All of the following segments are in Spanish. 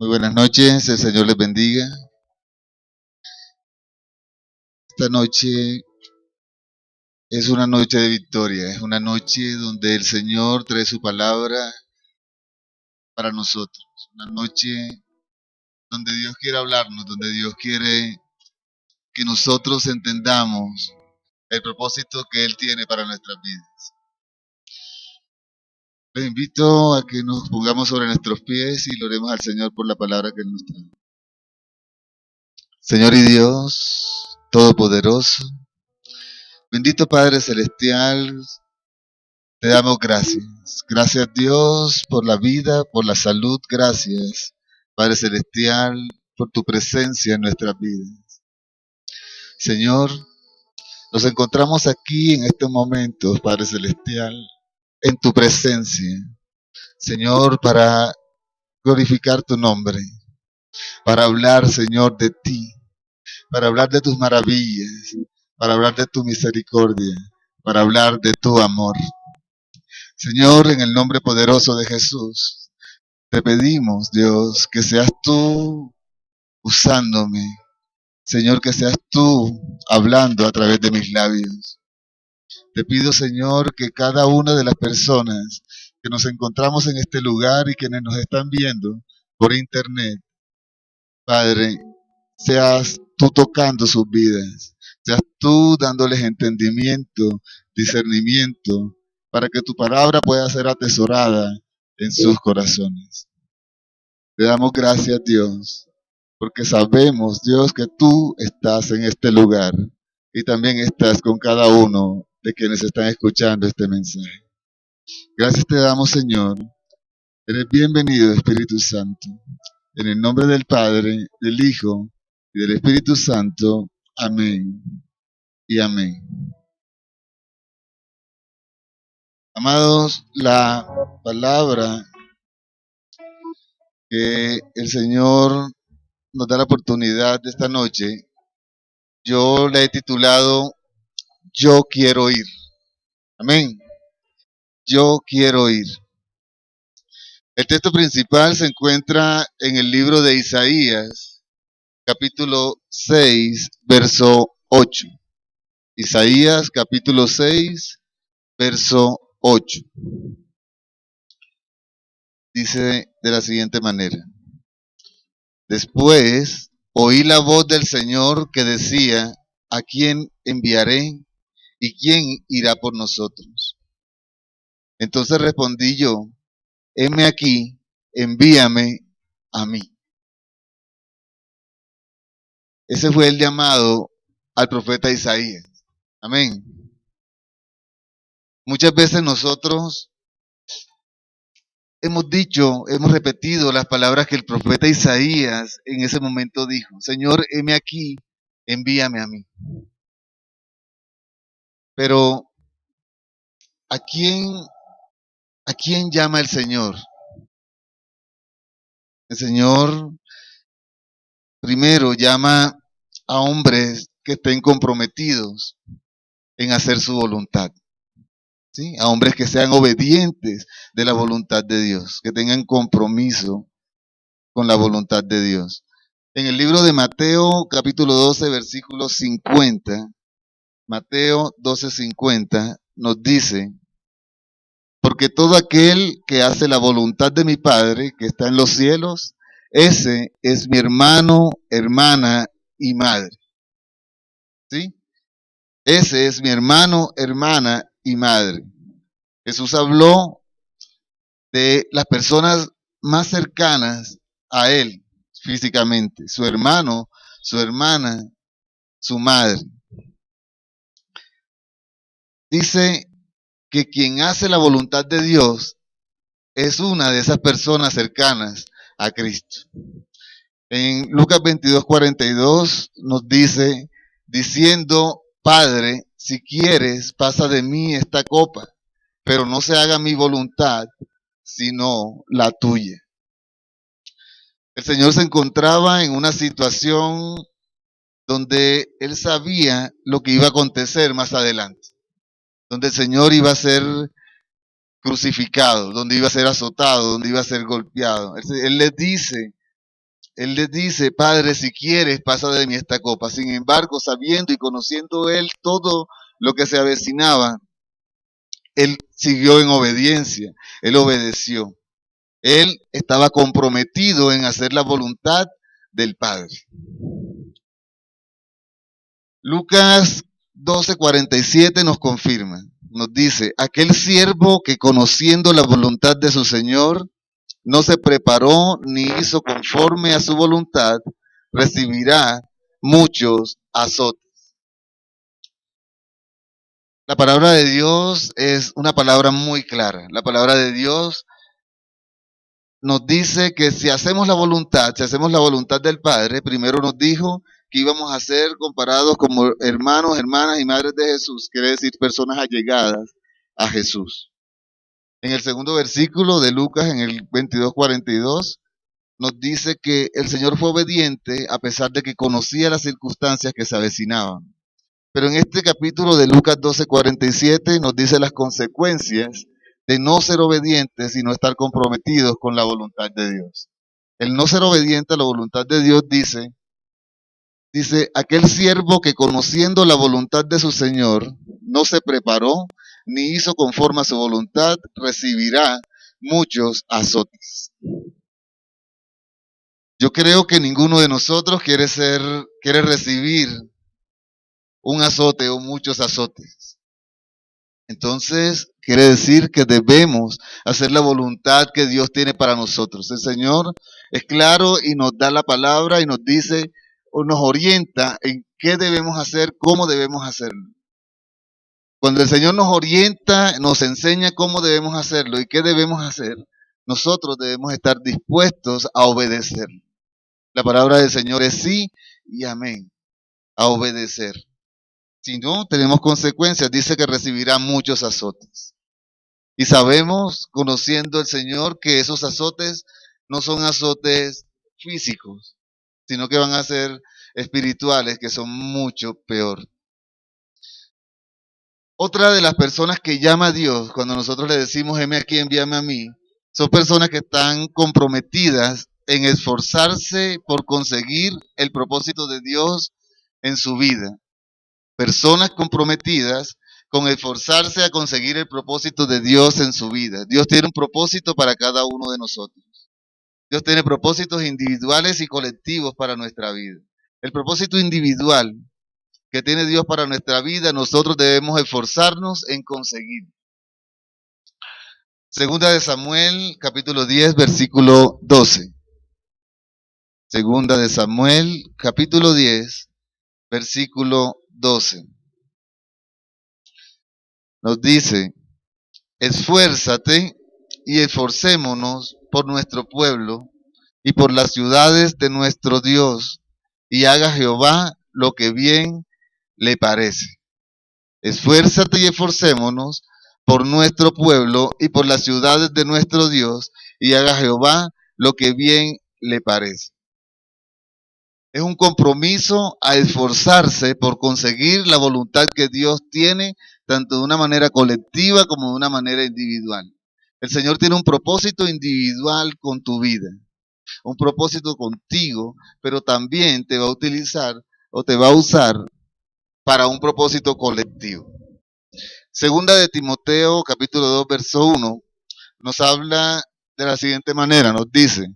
Muy buenas noches, el Señor les bendiga. Esta noche es una noche de victoria, es una noche donde el Señor trae su palabra para nosotros. Una noche donde Dios quiere hablarnos, donde Dios quiere que nosotros entendamos el propósito que Él tiene para nuestras vidas. Les invito a que nos pongamos sobre nuestros pies y le oremos al Señor por la palabra que Él nos trae. Señor y Dios Todopoderoso, bendito Padre Celestial, te damos gracias. Gracias Dios por la vida, por la salud. Gracias, Padre Celestial, por tu presencia en nuestras vidas. Señor, nos encontramos aquí en estos momentos, Padre Celestial, en tu presencia. Señor, para glorificar tu nombre, para hablar, Señor, de ti, para hablar de tus maravillas, para hablar de tu misericordia, para hablar de tu amor. Señor, en el nombre poderoso de Jesús, te pedimos, Dios, que seas tú usándome. Señor, que seas tú hablando a través de mis labios. Te pido, Señor, que cada una de las personas que nos encontramos en este lugar y quienes nos están viendo por internet, Padre, seas tú tocando sus vidas. Seas tú dándoles entendimiento, discernimiento, para que tu palabra pueda ser atesorada en sus corazones. Te damos gracias, Dios, porque sabemos, Dios, que tú estás en este lugar y también estás con cada uno de quienes están escuchando este mensaje. Gracias te damos, Señor. Eres bienvenido, Espíritu Santo. En el nombre del Padre, del Hijo y del Espíritu Santo. Amén y amén. Amados, la palabra que el Señor nos da la oportunidad de esta noche, yo la he titulado Yo quiero ir. Amén. Yo quiero ir. El texto principal se encuentra en el libro de Isaías, capítulo 6, verso 8. Isaías, capítulo 6, verso 8. Dice de la siguiente manera. Después oí la voz del Señor que decía, ¿a quién enviaré y quién irá por nosotros? Entonces respondí yo, heme aquí, envíame a mí. Ese fue el llamado al profeta Isaías. Amén. Muchas veces nosotros hemos dicho, hemos repetido las palabras que el profeta Isaías en ese momento dijo. Señor, heme aquí, envíame a mí. Pero, ¿a quién llama el Señor? El Señor primero llama a hombres que estén comprometidos en hacer su voluntad. ¿Sí? A hombres que sean obedientes de la voluntad de Dios, que tengan compromiso con la voluntad de Dios. En el libro de Mateo, capítulo 12, versículo 50, Mateo 12:50, nos dice, porque todo aquel que hace la voluntad de mi Padre, que está en los cielos, ese es mi hermano, hermana y madre. ¿Sí? Ese es mi hermano, hermana y madre. Jesús habló de las personas más cercanas a él físicamente, su hermano, su hermana, su madre. Dice que quien hace la voluntad de Dios es una de esas personas cercanas a Cristo. En Lucas 22:42 nos dice, diciendo, Padre, si quieres, pasa de mí esta copa, pero no se haga mi voluntad, sino la tuya. El Señor se encontraba en una situación donde Él sabía lo que iba a acontecer más adelante, donde el Señor iba a ser crucificado, donde iba a ser azotado, donde iba a ser golpeado. Él les dice Él les dice, Padre, si quieres, pasa de mí esta copa. Sin embargo, sabiendo y conociendo él todo lo que se avecinaba, él siguió en obediencia, él obedeció. Él estaba comprometido en hacer la voluntad del Padre. Lucas 12:47 nos confirma, nos dice, aquel siervo que conociendo la voluntad de su Señor, no se preparó ni hizo conforme a su voluntad, recibirá muchos azotes. La palabra de Dios es una palabra muy clara. La palabra de Dios nos dice que si hacemos la voluntad, si hacemos la voluntad del Padre, primero nos dijo que íbamos a ser comparados como hermanos, hermanas y madres de Jesús, quiere decir personas allegadas a Jesús. En el segundo versículo de Lucas, en el 22:42, nos dice que el Señor fue obediente a pesar de que conocía las circunstancias que se avecinaban. Pero en este capítulo de Lucas 12:47 nos dice las consecuencias de no ser obedientes y no estar comprometidos con la voluntad de Dios. El no ser obediente a la voluntad de Dios dice, aquel siervo que conociendo la voluntad de su Señor no se preparó ni hizo conforme a su voluntad, recibirá muchos azotes. Yo creo que ninguno de nosotros quiere recibir un azote o muchos azotes. Entonces, quiere decir que debemos hacer la voluntad que Dios tiene para nosotros. El Señor es claro y nos da la palabra y nos dice o nos orienta en qué debemos hacer, cómo debemos hacerlo. Cuando el Señor nos orienta, nos enseña cómo debemos hacerlo y qué debemos hacer, nosotros debemos estar dispuestos a obedecer. La palabra del Señor es sí y amén, a obedecer. Si no, tenemos consecuencias. Dice que recibirá muchos azotes. Y sabemos, conociendo al Señor, que esos azotes no son azotes físicos, sino que van a ser espirituales, que son mucho peor. Otra de las personas que llama a Dios, cuando nosotros le decimos, heme aquí, envíame a mí, son personas que están comprometidas en esforzarse por conseguir el propósito de Dios en su vida. Personas comprometidas con esforzarse a conseguir el propósito de Dios en su vida. Dios tiene un propósito para cada uno de nosotros. Dios tiene propósitos individuales y colectivos para nuestra vida. El propósito individual que tiene Dios para nuestra vida, nosotros debemos esforzarnos en conseguir. Segunda de Samuel, capítulo 10, versículo 12. Segunda de Samuel, capítulo 10, versículo 12. Nos dice, esfuérzate y esforcémonos por nuestro pueblo y por las ciudades de nuestro Dios, y haga Jehová lo que bien le parece. Esfuérzate y esforcémonos por nuestro pueblo y por las ciudades de nuestro Dios, y haga Jehová lo que bien le parece. Es un compromiso a esforzarse por conseguir la voluntad que Dios tiene, tanto de una manera colectiva como de una manera individual. El Señor tiene un propósito individual con tu vida, un propósito contigo, pero también te va a utilizar o te va a usar para un propósito colectivo. Segunda de Timoteo, capítulo 2, verso 1, nos habla de la siguiente manera, nos dice,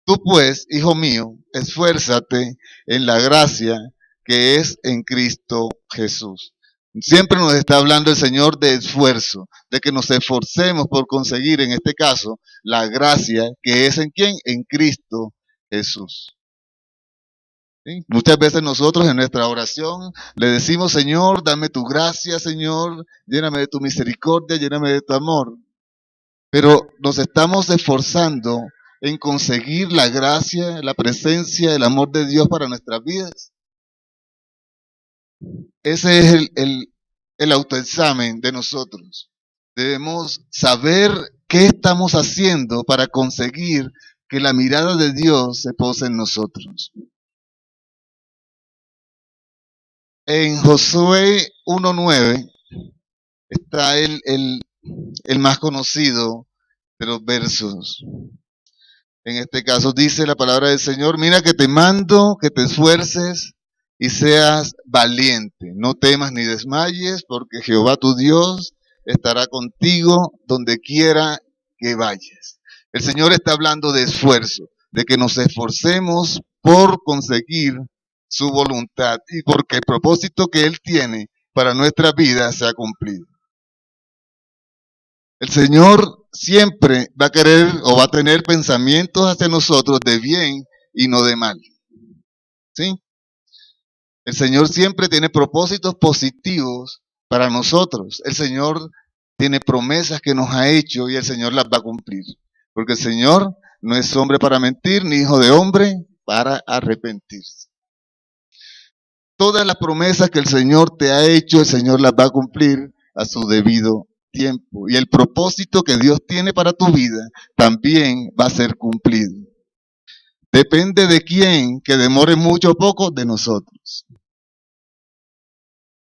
tú pues, hijo mío, esfuérzate en la gracia que es en Cristo Jesús. Siempre nos está hablando el Señor de esfuerzo, de que nos esforcemos por conseguir, en este caso, la gracia que es en quién, en Cristo Jesús. ¿Sí? Muchas veces nosotros en nuestra oración le decimos, Señor, dame tu gracia, Señor, lléname de tu misericordia, lléname de tu amor. Pero nos estamos esforzando en conseguir la gracia, la presencia, el amor de Dios para nuestras vidas. Ese es el autoexamen de nosotros. Debemos saber qué estamos haciendo para conseguir que la mirada de Dios se pose en nosotros. En Josué 1:9 está el más conocido de los versos. En este caso dice la palabra del Señor, mira que te mando que te esfuerces y seas valiente. No temas ni desmayes, porque Jehová tu Dios estará contigo donde quiera que vayas. El Señor está hablando de esfuerzo, de que nos esforcemos por conseguir su voluntad y porque el propósito que Él tiene para nuestra vida sea cumplido. El Señor siempre va a querer o va a tener pensamientos hacia nosotros de bien y no de mal. ¿Sí? El Señor siempre tiene propósitos positivos para nosotros. El Señor tiene promesas que nos ha hecho y el Señor las va a cumplir. Porque el Señor no es hombre para mentir, ni hijo de hombre para arrepentirse. Todas las promesas que el Señor te ha hecho, el Señor las va a cumplir a su debido tiempo. Y el propósito que Dios tiene para tu vida también va a ser cumplido. Depende de quién, que demore mucho o poco, de nosotros.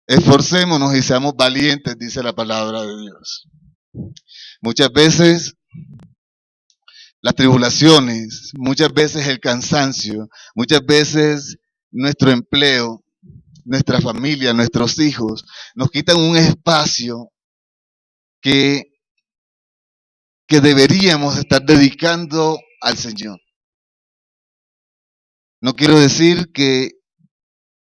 Esforcémonos y seamos valientes, dice la palabra de Dios. Muchas veces las tribulaciones, muchas veces el cansancio, muchas veces nuestro empleo, nuestra familia, nuestros hijos, nos quitan un espacio que deberíamos estar dedicando al Señor. No quiero decir que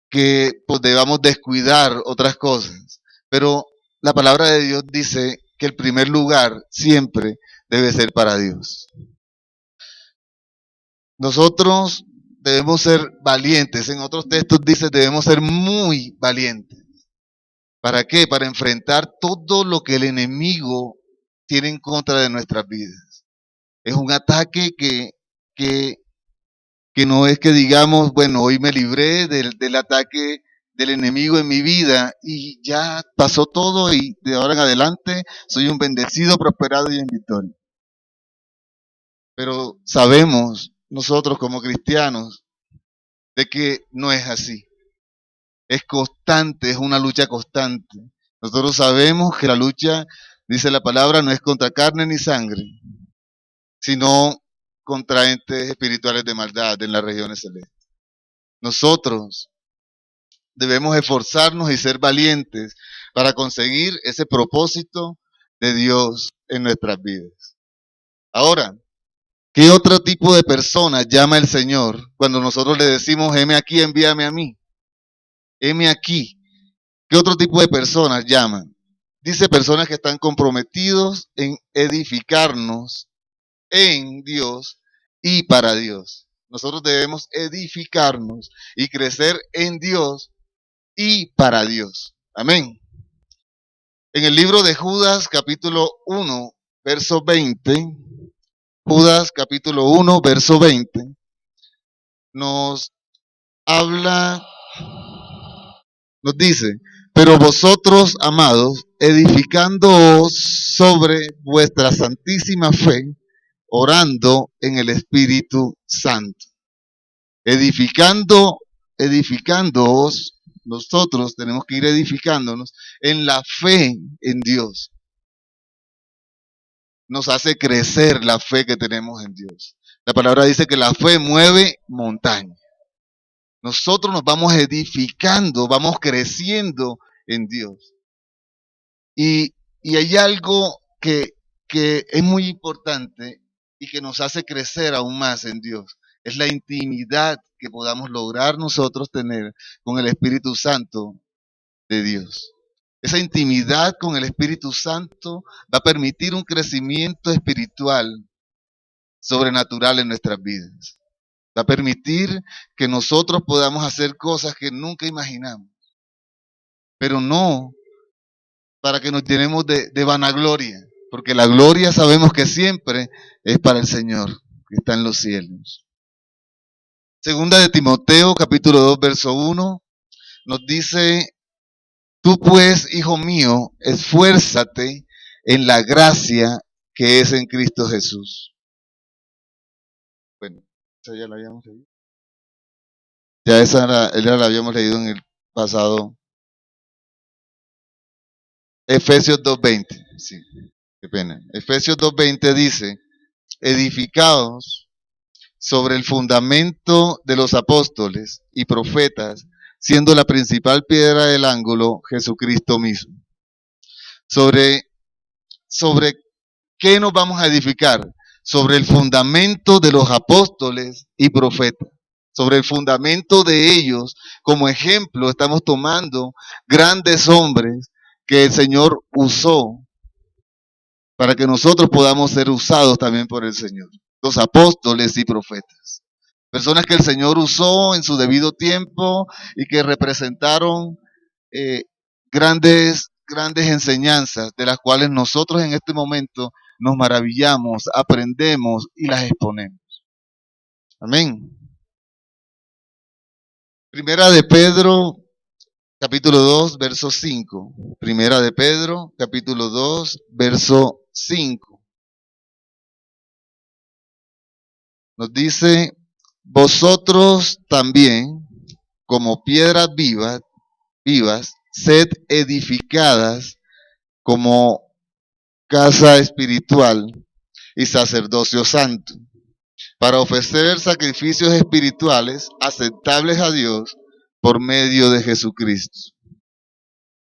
pues, debamos descuidar otras cosas, pero la palabra de Dios dice que el primer lugar siempre debe ser para Dios. Nosotros debemos ser valientes. En otros textos dice debemos ser muy valientes. ¿Para qué? Para enfrentar todo lo que el enemigo tiene en contra de nuestras vidas. Es un ataque que no es que digamos, bueno, hoy me libré del ataque del enemigo en mi vida y ya pasó todo y de ahora en adelante soy un bendecido, prosperado y en victoria. Pero sabemos nosotros como cristianos de que no es así. Es constante, es una lucha constante. Nosotros sabemos que la lucha, dice la palabra, no es contra carne ni sangre, sino contra entes espirituales de maldad en las regiones celestes. Nosotros debemos esforzarnos y ser valientes para conseguir ese propósito de Dios en nuestras vidas. Ahora, ¿qué otro tipo de personas llama el Señor cuando nosotros le decimos, heme aquí, envíame a mí? Heme aquí. ¿Qué otro tipo de personas llaman? Dice personas que están comprometidos en edificarnos en Dios y para Dios. Nosotros debemos edificarnos y crecer en Dios y para Dios. Amén. En el libro de Judas, capítulo 1, verso 20, Judas, capítulo 1, verso 20, nos habla, nos dice, pero vosotros, amados, edificándoos sobre vuestra santísima fe, orando en el Espíritu Santo. Edificándoos, nosotros tenemos que ir edificándonos en la fe en Dios. Nos hace crecer la fe que tenemos en Dios. La palabra dice que la fe mueve montañas. Nosotros nos vamos edificando, vamos creciendo en Dios. Y hay algo que es muy importante y que nos hace crecer aún más en Dios. Es la intimidad que podamos lograr nosotros tener con el Espíritu Santo de Dios. Esa intimidad con el Espíritu Santo va a permitir un crecimiento espiritual sobrenatural en nuestras vidas. Va a permitir que nosotros podamos hacer cosas que nunca imaginamos. Pero no para que nos llenemos de vanagloria, porque la gloria sabemos que siempre es para el Señor, que está en los cielos. Segunda de Timoteo, capítulo 2, verso 1, nos dice, tú pues, hijo mío, esfuérzate en la gracia que es en Cristo Jesús. Bueno, esa ya la habíamos leído. Ya ya la habíamos leído en el pasado. Efesios 2.20, sí, qué pena. Efesios 2.20 dice, edificados sobre el fundamento de los apóstoles y profetas, siendo la principal piedra del ángulo Jesucristo mismo. ¿Sobre qué nos vamos a edificar? Sobre el fundamento de los apóstoles y profetas. Sobre el fundamento de ellos, como ejemplo, estamos tomando grandes hombres que el Señor usó para que nosotros podamos ser usados también por el Señor. Los apóstoles y profetas. Personas que el Señor usó en su debido tiempo y que representaron grandes enseñanzas de las cuales nosotros en este momento nos maravillamos, aprendemos y las exponemos. Amén. Primera de Pedro, capítulo 2, verso 5. Primera de Pedro, capítulo 2, verso 5. Nos dice, vosotros también, como piedras vivas, sed edificadas como casa espiritual y sacerdocio santo, para ofrecer sacrificios espirituales aceptables a Dios por medio de Jesucristo.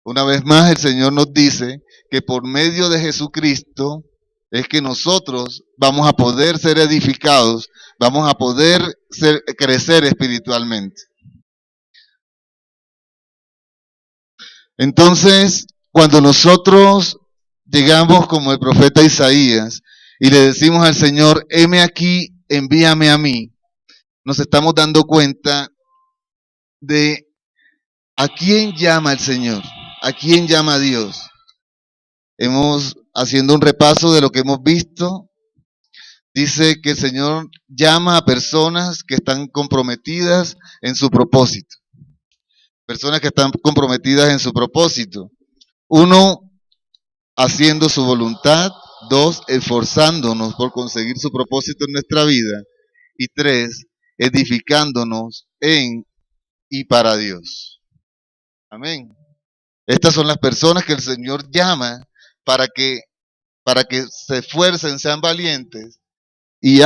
Una vez más el Señor nos dice que por medio de Jesucristo es que nosotros vamos a poder ser edificados, vamos a poder crecer espiritualmente. Entonces, cuando nosotros llegamos como el profeta Isaías y le decimos al Señor, heme aquí, envíame a mí, nos estamos dando cuenta de a quién llama el Señor, a quién llama Dios. Haciendo un repaso de lo que hemos visto, dice que el Señor llama a personas que están comprometidas en su propósito. Personas que están comprometidas en su propósito. 1, haciendo su voluntad. 2, esforzándonos por conseguir su propósito en nuestra vida. Y 3, edificándonos en y para Dios. Amén. Estas son las personas que el Señor llama para que se esfuercen, sean valientes y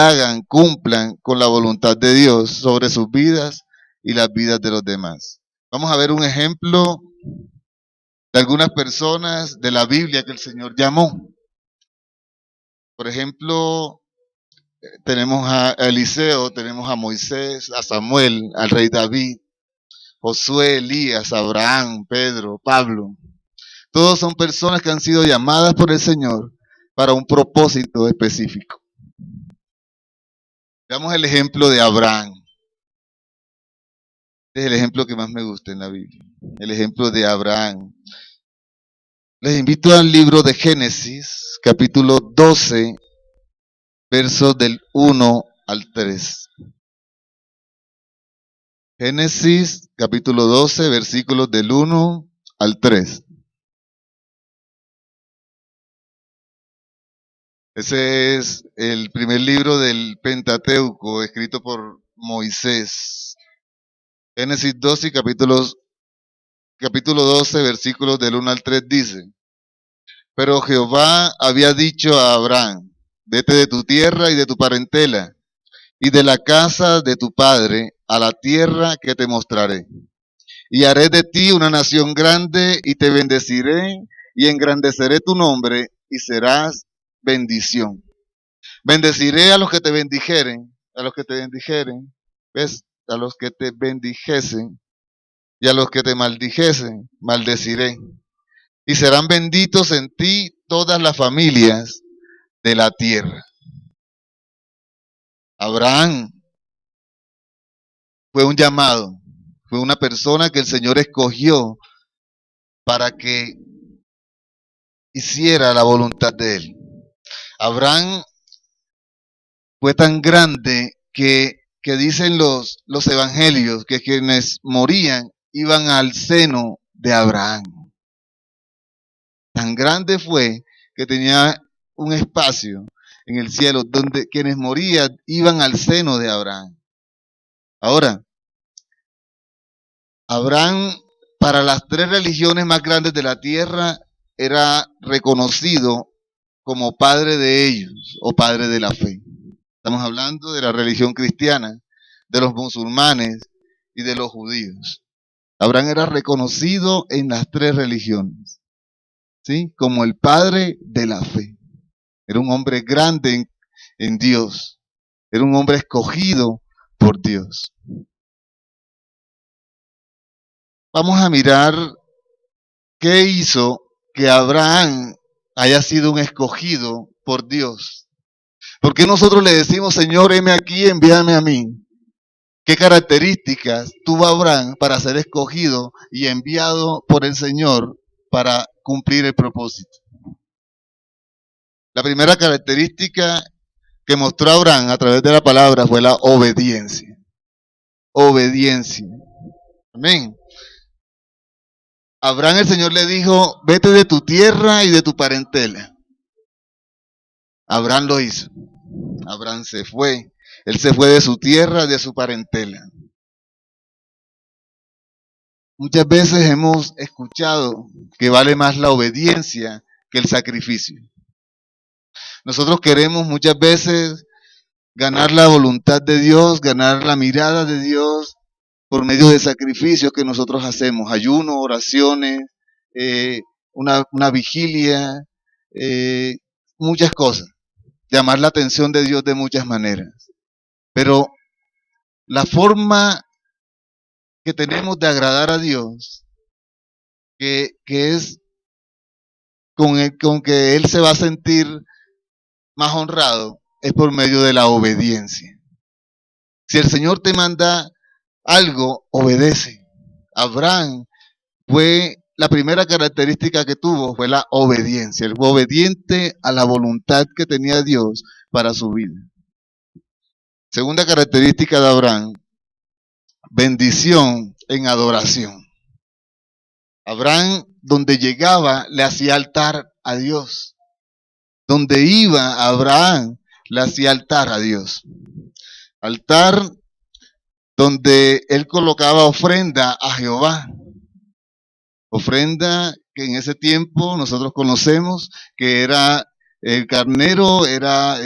cumplan con la voluntad de Dios sobre sus vidas y las vidas de los demás. Vamos a ver un ejemplo de algunas personas de la Biblia que el Señor llamó. Por ejemplo, tenemos a Eliseo, tenemos a Moisés, a Samuel, al rey David, Josué, Elías, Abraham, Pedro, Pablo. Todos son personas que han sido llamadas por el Señor para un propósito específico. Veamos el ejemplo de Abraham. Este es el ejemplo que más me gusta en la Biblia. El ejemplo de Abraham. Les invito al libro de Génesis, capítulo 12, versos del 1 al 3. Génesis, capítulo 12, versículos del 1 al 3. Ese es el primer libro del Pentateuco, escrito por Moisés. Génesis 12, capítulo 12, versículos del 1 al 3 dice, pero Jehová había dicho a Abraham, vete de tu tierra y de tu parentela, y de la casa de tu padre, a la tierra que te mostraré. Y haré de ti una nación grande, y te bendeciré, y engrandeceré tu nombre, y serás bendición. Bendeciré a los que te bendijeren, ¿ves? A los que te bendijesen, y a los que te maldijesen, maldeciré. Y serán benditos en ti todas las familias de la tierra. Abraham fue un llamado, fue una persona que el Señor escogió para que hiciera la voluntad de Él. Abraham fue tan grande que dicen los evangelios que quienes morían iban al seno de Abraham. Tan grande fue que tenía un espacio en el cielo donde quienes morían iban al seno de Abraham. Ahora, Abraham, para las 3 religiones más grandes de la tierra, era reconocido como padre de ellos o padre de la fe. Estamos hablando de la religión cristiana, de los musulmanes y de los judíos. Abraham era reconocido en las tres religiones, ¿sí? Como el padre de la fe. Era un hombre grande en Dios. Era un hombre escogido por Dios. Vamos a mirar qué hizo que Abraham haya sido un escogido por Dios. ¿Por qué nosotros le decimos, Señor, heme aquí, envíame a mí? ¿Qué características tuvo Abraham para ser escogido y enviado por el Señor para cumplir el propósito? La primera característica que mostró Abraham a través de la palabra fue la obediencia. Obediencia. Amén. Abraham, el Señor le dijo, vete de tu tierra y de tu parentela. Abraham lo hizo. Abraham se fue. Él se fue de su tierra, de su parentela. Muchas veces hemos escuchado que vale más la obediencia que el sacrificio. Nosotros queremos muchas veces ganar la voluntad de Dios, ganar la mirada de Dios por medio de sacrificios que nosotros hacemos, ayuno, oraciones, una vigilia, muchas cosas, llamar la atención de Dios de muchas maneras. Pero la forma que tenemos de agradar a Dios, que es con que Él se va a sentir más honrado, es por medio de la obediencia. Si el Señor te manda algo, obedece. Abraham fue la primera característica que tuvo, fue la obediencia. Él fue obediente a la voluntad que tenía Dios para su vida. Segunda característica de Abraham, bendición en adoración. Abraham, donde llegaba, le hacía altar a Dios. Donde iba, Abraham le hacía altar a Dios. Altar donde él colocaba ofrenda a Jehová. Ofrenda que en ese tiempo nosotros conocemos que era el carnero, era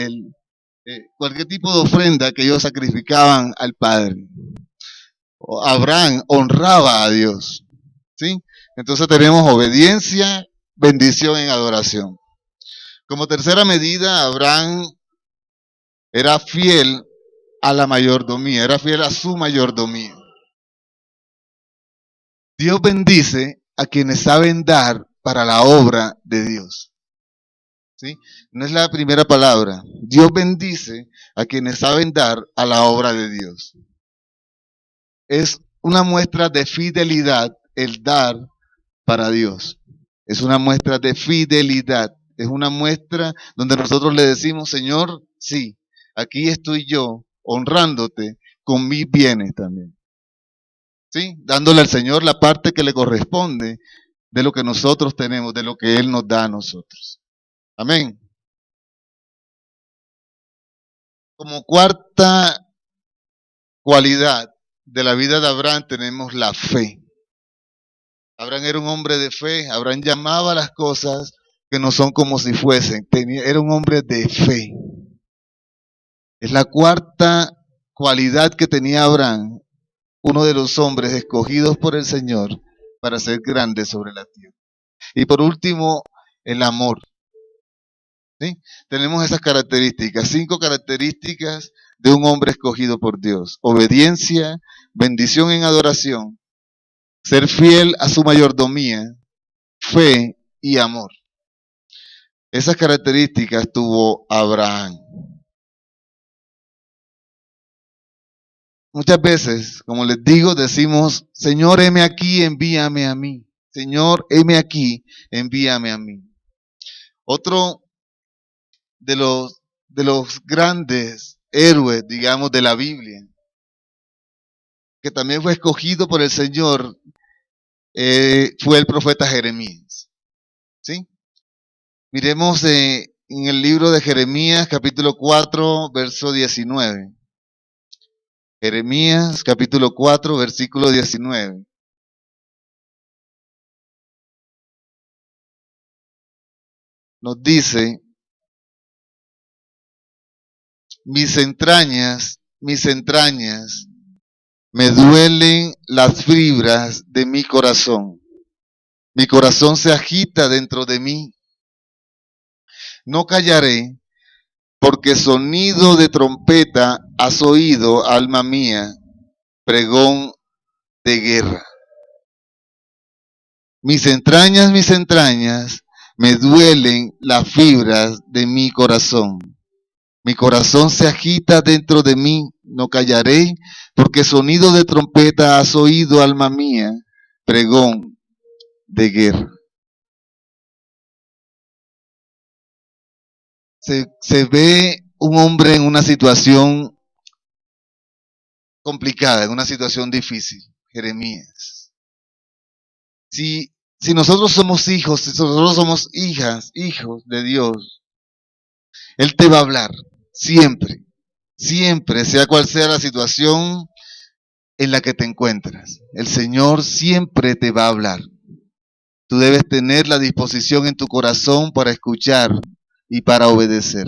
cualquier tipo de ofrenda que ellos sacrificaban al Padre. Abraham honraba a Dios. ¿Sí? Entonces tenemos obediencia, bendición en adoración. Como tercera medida, Abraham era fiel a la mayordomía, era fiel a su mayordomía. Dios bendice a quienes saben dar para la obra de Dios. ¿Sí? No es la primera palabra. Dios bendice a quienes saben dar a la obra de Dios. Es una muestra de fidelidad el dar para Dios. Es una muestra de fidelidad. Es una muestra donde nosotros le decimos, Señor, sí, aquí estoy yo honrándote con mis bienes también. ¿Sí? Dándole al Señor la parte que le corresponde de lo que nosotros tenemos, de lo que Él nos da a nosotros. Amén. Como cuarta cualidad de la vida de Abraham tenemos la fe. Abraham era un hombre de fe. Abraham llamaba a las cosas que no son como si fuesen. Era un hombre de fe. Es la cuarta cualidad que tenía Abraham, uno de los hombres escogidos por el Señor para ser grande sobre la tierra. Y por último, el amor. ¿Sí? Tenemos esas características, 5 características de un hombre escogido por Dios. Obediencia, bendición en adoración, ser fiel a su mayordomía, fe y amor. Esas características tuvo Abraham. Muchas veces, como les digo, decimos, Señor, heme aquí, envíame a mí. Señor, heme aquí, envíame a mí. Otro de los grandes héroes, digamos, de la Biblia, que también fue escogido por el Señor, fue el profeta Jeremías. ¿Sí? Miremos en el libro de Jeremías, capítulo 4, verso 19. Jeremías, capítulo 4, versículo 19. Nos dice, mis entrañas, me duelen las fibras de mi corazón. Mi corazón se agita dentro de mí. No callaré, porque sonido de trompeta has oído, alma mía, pregón de guerra. Mis entrañas, me duelen las fibras de mi corazón. Mi corazón se agita dentro de mí, no callaré, porque sonido de trompeta has oído, alma mía, pregón de guerra. Se ve un hombre en una situación complicada, en una situación difícil, Jeremías. Si nosotros somos hijos, si nosotros somos hijos de Dios, Él te va a hablar, siempre, siempre, sea cual sea la situación en la que te encuentras. El Señor siempre te va a hablar. Tú debes tener la disposición en tu corazón para escuchar y para obedecer.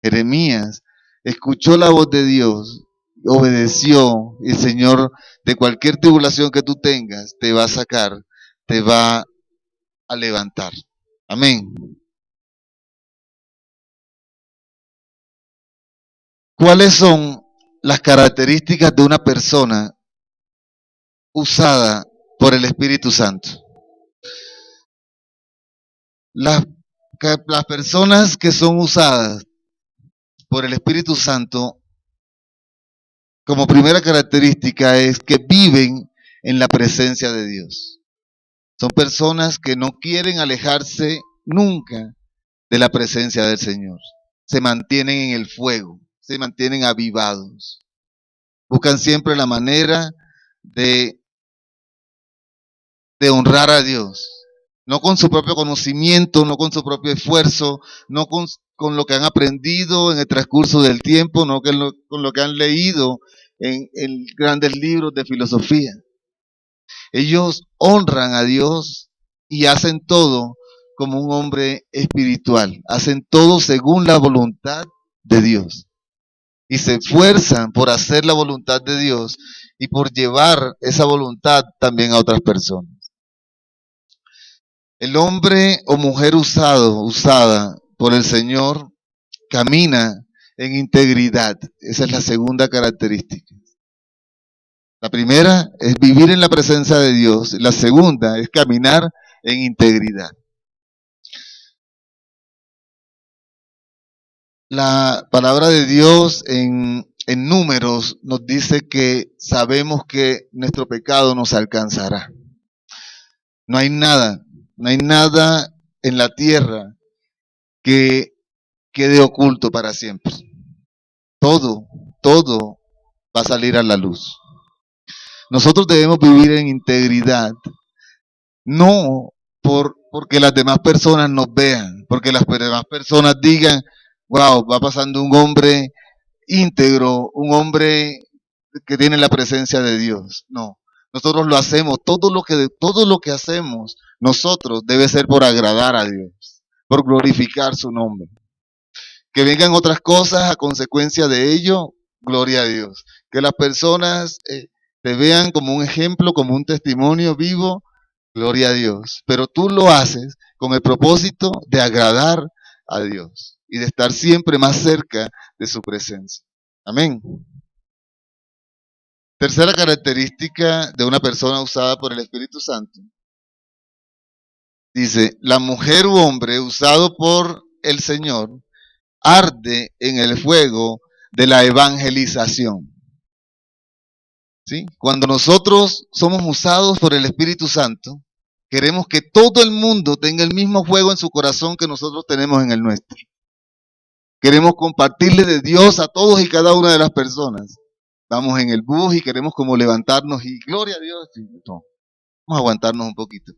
Jeremías escuchó la voz de Dios, obedeció, y el Señor, de cualquier tribulación que tú tengas, te va a sacar, te va a levantar. Amén. ¿Cuáles son las características de una persona usada por el Espíritu Santo? Las personas que son usadas por el Espíritu Santo, como primera característica, es que viven en la presencia de Dios. Son personas que no quieren alejarse nunca de la presencia del Señor. Se mantienen en el fuego, se mantienen avivados. Buscan siempre la manera de honrar a Dios. No con su propio conocimiento, no con su propio esfuerzo, no con lo que han aprendido en el transcurso del tiempo, no con lo que han leído en grandes libros de filosofía. Ellos honran a Dios y hacen todo como un hombre espiritual. Hacen todo según la voluntad de Dios. Y se esfuerzan por hacer la voluntad de Dios y por llevar esa voluntad también a otras personas. El hombre o mujer usada por el Señor, camina en integridad. Esa es la segunda característica. La primera es vivir en la presencia de Dios. La segunda es caminar en integridad. La palabra de Dios en Números nos dice que sabemos que nuestro pecado nos alcanzará. No hay nada en la tierra que quede oculto para siempre. Todo va a salir a la luz. Nosotros debemos vivir en integridad, no porque las demás personas nos vean, porque las demás personas digan, wow, va pasando un hombre íntegro, un hombre que tiene la presencia de Dios. No, nosotros lo hacemos, todo lo que hacemos nosotros debe ser por agradar a Dios, por glorificar su nombre. Que vengan otras cosas a consecuencia de ello, gloria a Dios. Que las personas te vean como un ejemplo, como un testimonio vivo, gloria a Dios. Pero tú lo haces con el propósito de agradar a Dios y de estar siempre más cerca de su presencia. Amén. Tercera característica de una persona usada por el Espíritu Santo. Dice, la mujer u hombre usado por el Señor arde en el fuego de la evangelización. ¿Sí? Cuando nosotros somos usados por el Espíritu Santo, queremos que todo el mundo tenga el mismo fuego en su corazón que nosotros tenemos en el nuestro. Queremos compartirle de Dios a todos y cada una de las personas. Vamos en el bus y queremos como levantarnos y gloria a Dios. No, vamos a aguantarnos un poquito.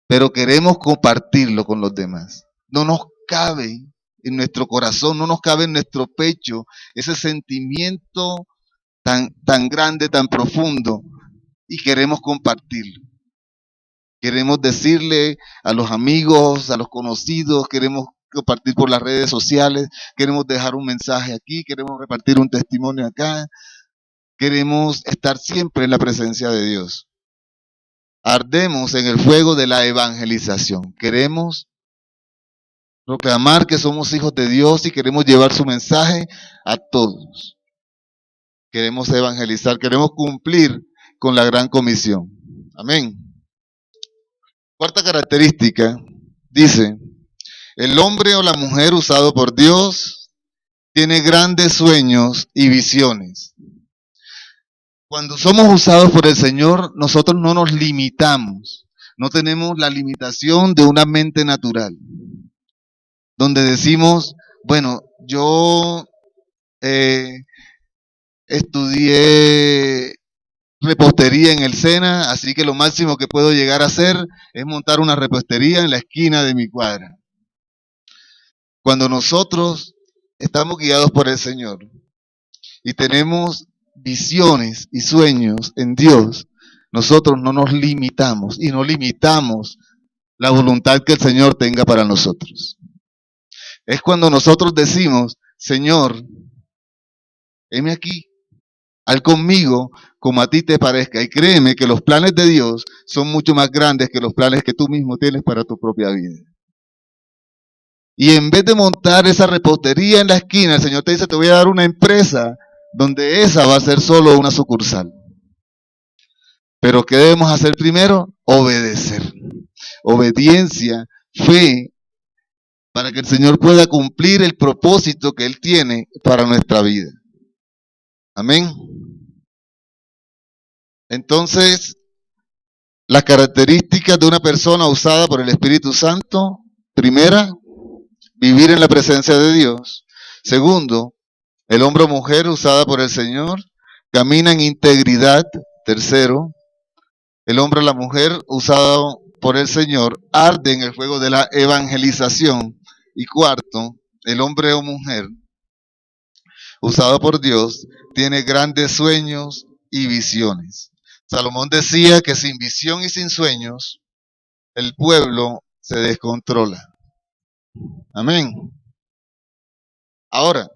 Pero queremos compartirlo con los demás. No nos cabe en nuestro corazón, no nos cabe en nuestro pecho ese sentimiento tan grande, tan profundo, y queremos compartirlo. Queremos decirle a los amigos, a los conocidos, queremos compartir por las redes sociales, queremos dejar un mensaje aquí, queremos repartir un testimonio acá, queremos estar siempre en la presencia de Dios. Ardemos en el fuego de la evangelización. Queremos proclamar que somos hijos de Dios y queremos llevar su mensaje a todos. Queremos evangelizar, queremos cumplir con la gran comisión. Amén. Cuarta característica, dice, el hombre o la mujer usado por Dios tiene grandes sueños y visiones. Cuando somos usados por el Señor, nosotros no nos limitamos, no tenemos la limitación de una mente natural, donde decimos, bueno, yo estudié repostería en el SENA, así que lo máximo que puedo llegar a hacer es montar una repostería en la esquina de mi cuadra. Cuando nosotros estamos guiados por el Señor y tenemos visiones y sueños en Dios, nosotros no nos limitamos y no limitamos la voluntad que el Señor tenga para nosotros. Es cuando nosotros decimos, Señor, heme aquí, haz conmigo como a ti te parezca. Y créeme que los planes de Dios son mucho más grandes que los planes que tú mismo tienes para tu propia vida. Y en vez de montar esa repostería en la esquina, el Señor te dice, te voy a dar una empresa donde esa va a ser solo una sucursal. Pero ¿qué debemos hacer primero? Obedecer. Obediencia, fe, para que el Señor pueda cumplir el propósito que Él tiene para nuestra vida. Amén. Entonces, las características de una persona usada por el Espíritu Santo, primera, vivir en la presencia de Dios. Segundo, el hombre o mujer usada por el Señor, camina en integridad. Tercero, el hombre o la mujer usado por el Señor, arde en el fuego de la evangelización. Y cuarto, el hombre o mujer usado por Dios, tiene grandes sueños y visiones. Salomón decía que sin visión y sin sueños, el pueblo se descontrola. Amén. Ahora,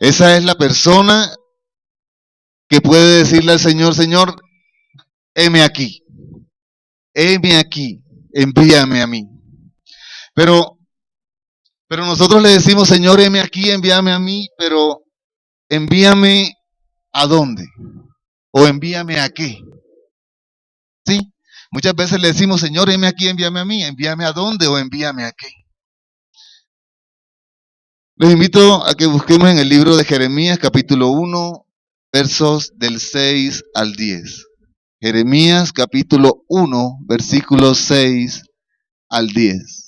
esa es la persona que puede decirle al Señor, Señor, heme aquí, envíame a mí. Pero nosotros le decimos, Señor, heme aquí, envíame a mí, pero envíame ¿a dónde? ¿O envíame a qué? ¿Sí? Muchas veces le decimos, Señor, heme aquí, envíame a mí, envíame a dónde o envíame a qué. Les invito a que busquemos en el libro de Jeremías, capítulo 1, versos del 6 al 10. Jeremías, capítulo 1, versículos 6 al 10.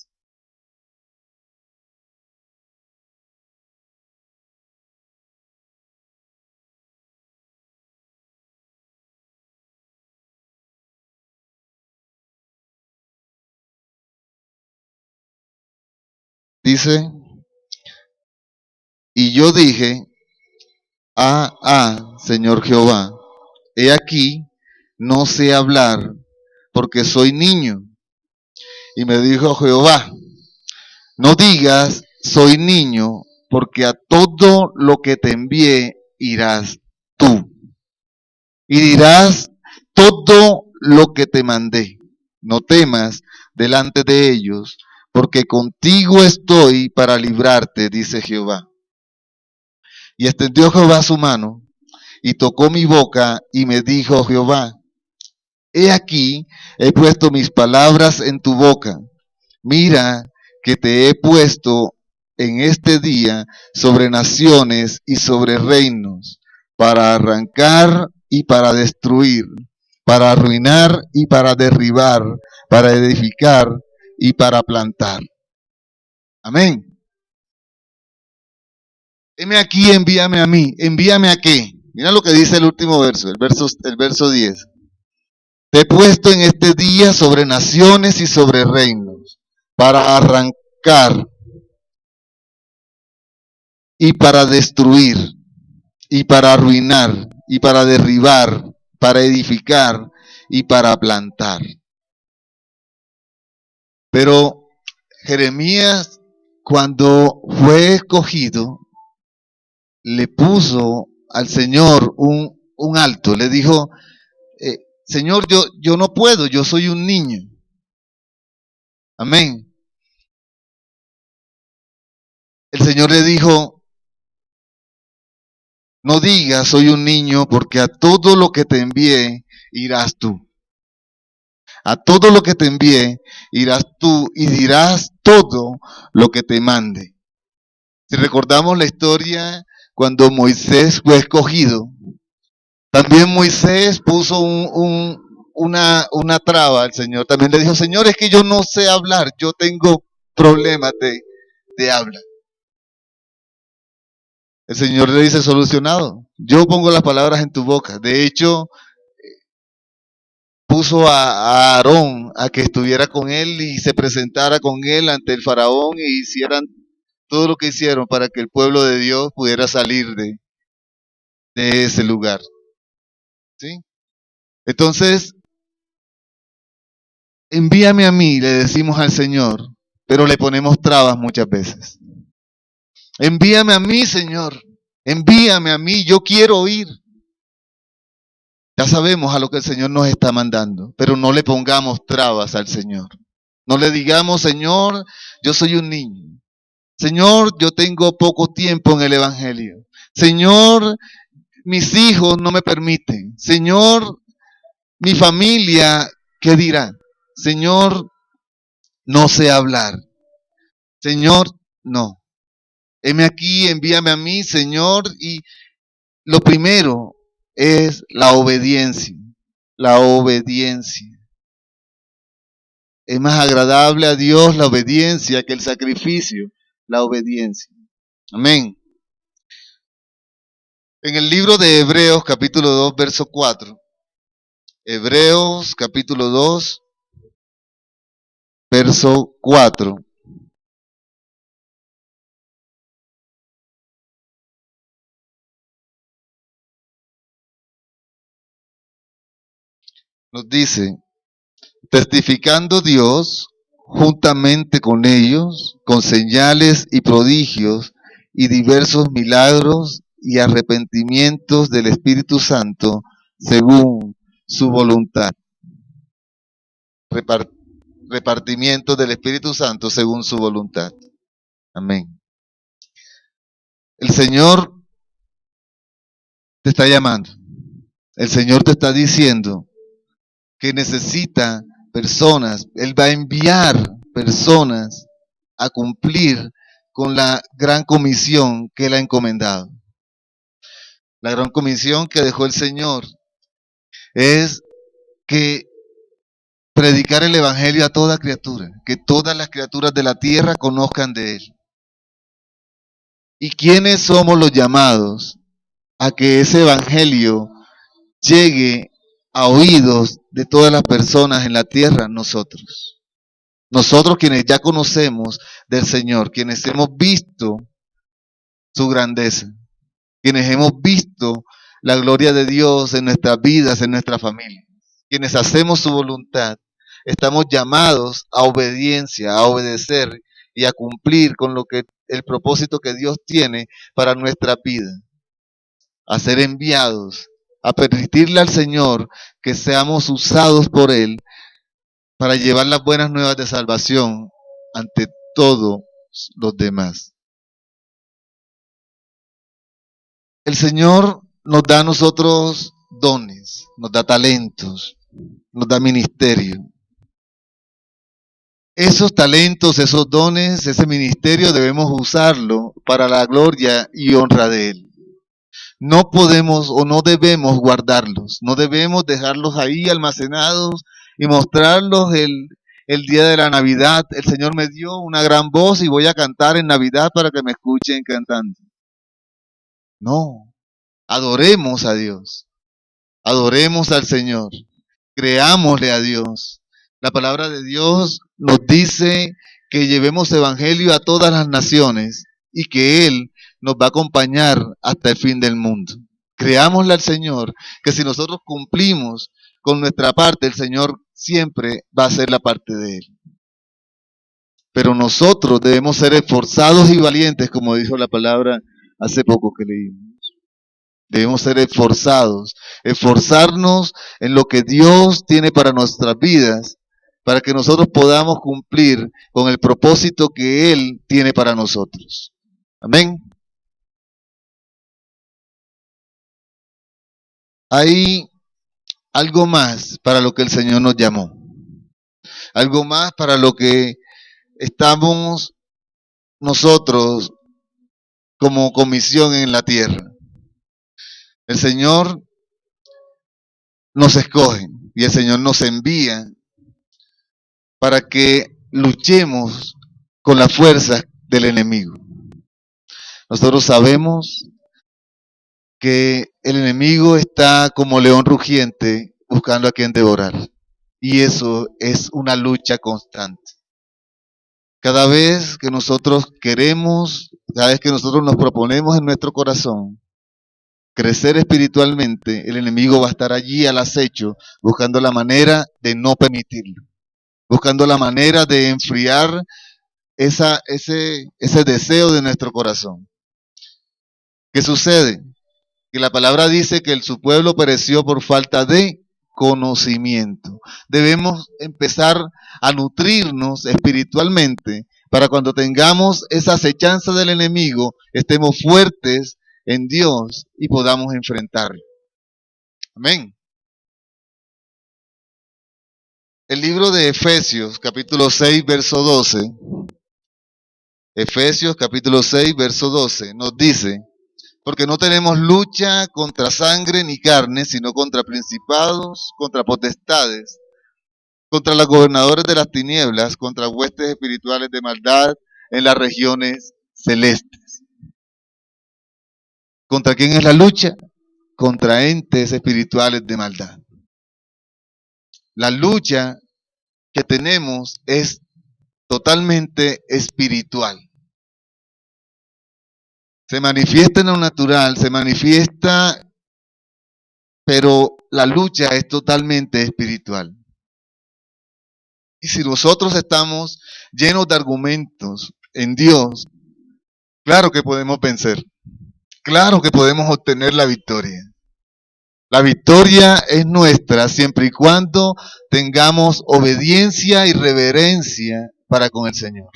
Dice, y yo dije, Señor Jehová, he aquí, no sé hablar, porque soy niño. Y me dijo Jehová, no digas, soy niño, porque a todo lo que te envié irás tú. Y dirás todo lo que te mandé. No temas delante de ellos, porque contigo estoy para librarte, dice Jehová. Y extendió Jehová su mano, y tocó mi boca, y me dijo Jehová, he aquí, he puesto mis palabras en tu boca. Mira que te he puesto en este día sobre naciones y sobre reinos, para arrancar y para destruir, para arruinar y para derribar, para edificar y para plantar. Amén. Heme aquí, envíame a mí. ¿Envíame a qué? Mira lo que dice el último verso, el verso 10. Te he puesto en este día sobre naciones y sobre reinos, para arrancar y para destruir, y para arruinar, y para derribar, para edificar y para plantar. Pero Jeremías cuando fue escogido, le puso al Señor un alto. Le dijo, Señor, yo no puedo, yo soy un niño. Amén. El Señor le dijo, no digas soy un niño, porque a todo lo que te envié irás tú. A todo lo que te envié irás tú y dirás todo lo que te mande. Si recordamos la historia cuando Moisés fue escogido, también Moisés puso una traba al Señor. También le dijo, Señor, es que yo no sé hablar, yo tengo problemas de habla. El Señor le dice, solucionado, yo pongo las palabras en tu boca. De hecho, puso a Aarón a que estuviera con él y se presentara con él ante el faraón y hicieran todo lo que hicieron para que el pueblo de Dios pudiera salir de ese lugar. ¿Sí? Entonces, envíame a mí, le decimos al Señor, pero le ponemos trabas muchas veces. Envíame a mí, Señor, envíame a mí, yo quiero oír. Ya sabemos a lo que el Señor nos está mandando, pero no le pongamos trabas al Señor. No le digamos, Señor, yo soy un niño. Señor, yo tengo poco tiempo en el Evangelio. Señor, mis hijos no me permiten. Señor, mi familia, ¿qué dirá? Señor, no sé hablar. Señor, no. Heme aquí, envíame a mí, Señor. Y lo primero es la obediencia. La obediencia. Es más agradable a Dios la obediencia que el sacrificio. La obediencia. Amén. En el libro de Hebreos capítulo 2, verso 4. Hebreos capítulo 2, verso 4. Nos dice, testificando Dios juntamente con ellos, con señales y prodigios y diversos milagros y arrepentimientos del Espíritu Santo según su voluntad. Repartimiento del Espíritu Santo según su voluntad. Amén. El Señor te está llamando. El Señor te está diciendo que necesita personas. Él va a enviar personas a cumplir con la gran comisión que Él ha encomendado. La gran comisión que dejó el Señor es que predicar el Evangelio a toda criatura, que todas las criaturas de la tierra conozcan de Él. ¿Y quiénes somos los llamados a que ese Evangelio llegue a oídos de todas las personas en la tierra? Nosotros. Nosotros quienes ya conocemos del Señor, quienes hemos visto su grandeza, quienes hemos visto la gloria de Dios en nuestras vidas, en nuestra familia, quienes hacemos su voluntad, estamos llamados a obediencia, a obedecer y a cumplir con lo que el propósito que Dios tiene para nuestra vida, a ser enviados, a permitirle al Señor que seamos usados por Él para llevar las buenas nuevas de salvación ante todos los demás. El Señor nos da a nosotros dones, nos da talentos, nos da ministerio. Esos talentos, esos dones, ese ministerio debemos usarlo para la gloria y honra de Él. No podemos o no debemos guardarlos, no debemos dejarlos ahí almacenados y mostrarlos el día de la Navidad. El Señor me dio una gran voz y voy a cantar en Navidad para que me escuchen cantando. No, adoremos a Dios, adoremos al Señor, creámosle a Dios. La palabra de Dios nos dice que llevemos evangelio a todas las naciones y que Él nos va a acompañar hasta el fin del mundo. Creámosle al Señor que si nosotros cumplimos con nuestra parte, el Señor siempre va a hacer la parte de Él. Pero nosotros debemos ser esforzados y valientes, como dijo la palabra hace poco que leímos. Debemos ser esforzados, esforzarnos en lo que Dios tiene para nuestras vidas, para que nosotros podamos cumplir con el propósito que Él tiene para nosotros. Amén. Hay algo más para lo que el Señor nos llamó. Algo más para lo que estamos nosotros como comisión en la tierra. El Señor nos escoge y el Señor nos envía para que luchemos con las fuerzas del enemigo. Nosotros sabemos que el enemigo está como león rugiente buscando a quien devorar. Y eso es una lucha constante. Cada vez que nosotros queremos, cada vez que nosotros nos proponemos en nuestro corazón crecer espiritualmente, el enemigo va a estar allí al acecho, buscando la manera de no permitirlo, buscando la manera de enfriar ese deseo de nuestro corazón. ¿Qué sucede? Que la palabra dice que su pueblo pereció por falta de conocimiento. Debemos empezar a nutrirnos espiritualmente para cuando tengamos esa acechanza del enemigo, estemos fuertes en Dios y podamos enfrentarlo. Amén. El libro de Efesios, capítulo 6, verso 12. Efesios, capítulo 6, verso 12, nos dice: porque no tenemos lucha contra sangre ni carne, sino contra principados, contra potestades, contra los gobernadores de las tinieblas, contra huestes espirituales de maldad en las regiones celestes. ¿Contra quién es la lucha? Contra entes espirituales de maldad. La lucha que tenemos es totalmente espiritual. Se manifiesta en lo natural, se manifiesta, pero la lucha es totalmente espiritual. Y si nosotros estamos llenos de argumentos en Dios, claro que podemos vencer. Claro que podemos obtener la victoria. La victoria es nuestra siempre y cuando tengamos obediencia y reverencia para con el Señor.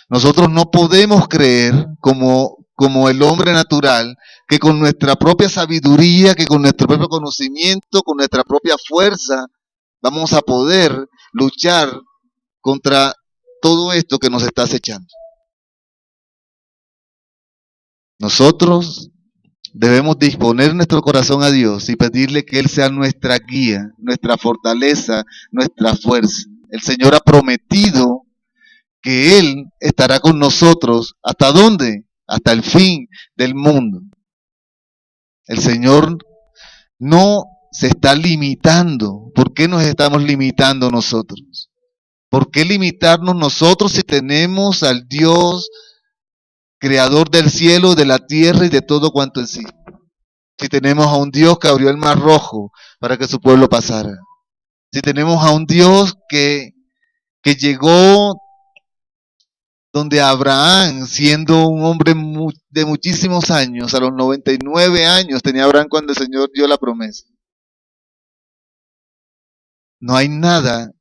Nosotros no podemos creer como el hombre natural que con nuestra propia sabiduría, que con nuestro propio conocimiento, con nuestra propia fuerza, vamos a poder luchar contra todo esto que nos está acechando. Nosotros debemos disponer nuestro corazón a Dios y pedirle que Él sea nuestra guía, nuestra fortaleza, nuestra fuerza. El Señor ha prometido que Él estará con nosotros. ¿Hasta dónde? Hasta el fin del mundo. El Señor no se está limitando. ¿Por qué nos estamos limitando nosotros? ¿Por qué limitarnos nosotros si tenemos al Dios creador del cielo, de la tierra y de todo cuanto existe? Si tenemos a un Dios que abrió el mar rojo para que su pueblo pasara. Si tenemos a un Dios que llegó donde Abraham, siendo un hombre de muchísimos años, a los 99 años tenía Abraham cuando el Señor dio la promesa. No hay nada